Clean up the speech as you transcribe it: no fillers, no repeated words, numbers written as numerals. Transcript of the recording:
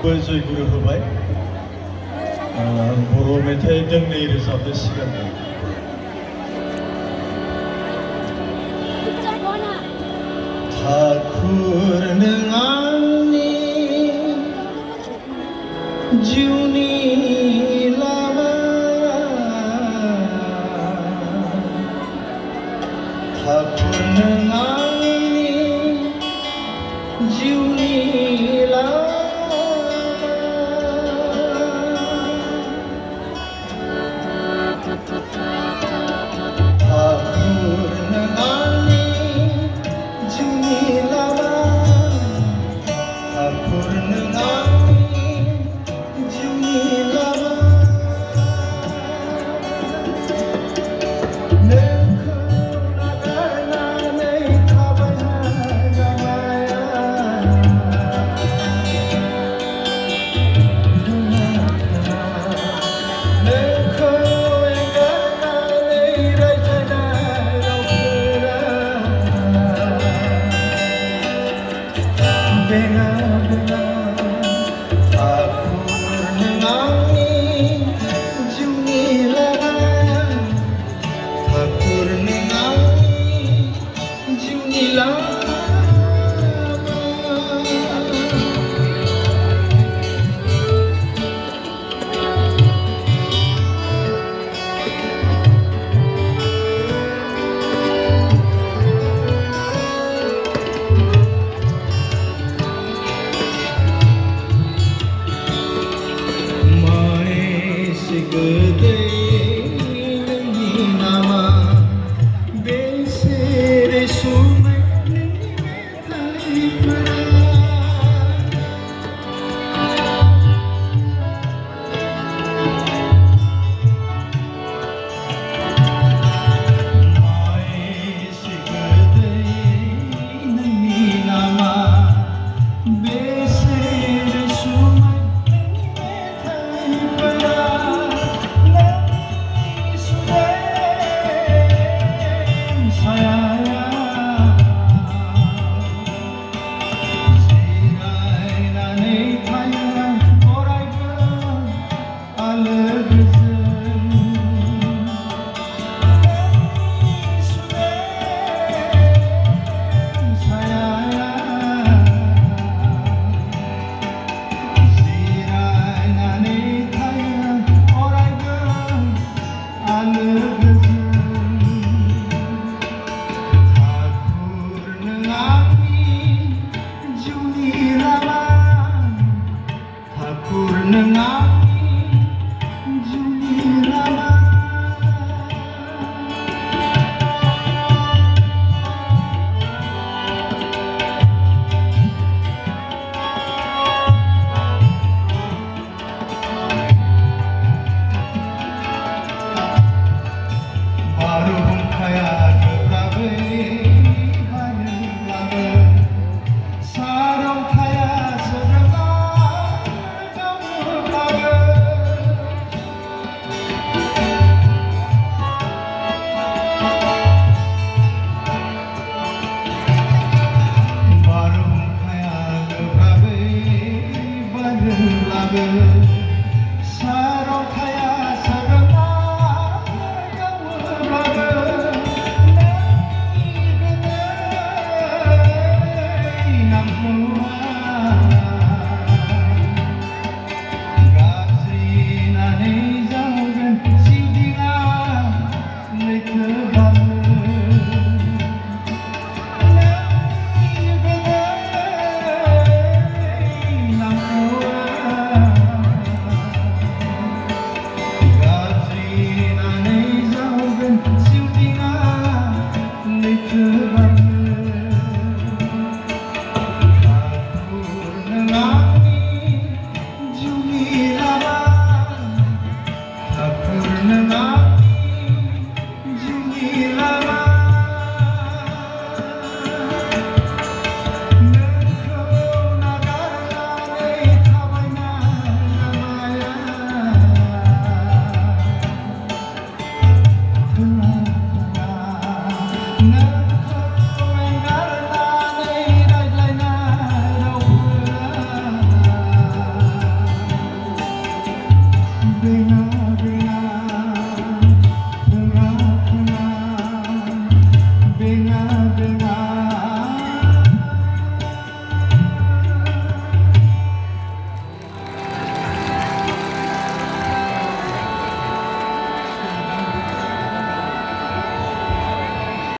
आंबो जयगुरु होबाय बर' मेथाइ दोंनै रोजाबनो सिगां ठाकुर नों आंनि जिउनि लामा ठाकुर नों आंनि जिउनि लामा ठाकुर नों आंनि जिउनि लामा ठाकुर नों आंनि जिउनि लामा नोंखौ नागारनानै थाबायनो जामाया नोंखौ एंगारनानै रायज्लायनाय रावफोरा बेङा बेङा ठाकुर नों आंनि जिउनि लामा ठाकुर नों आंनि जिउनि लामा गोदै नोंनि नामा बेसे रैसुमै नोंनि मेथाइफोरा बेसे गोदै नोंनि नामा बेसे रैसुमै nâng áo जिउनि लामा बारहुंखाया गोब्राबै बारोब्लाबो सारन्थाया सारन्थाया सोरगोमा गावोब्लाबो नोंनि गोदै नामखौ गाबज्रिनानै जागोन सिउदिङा लैथो बारनो फैना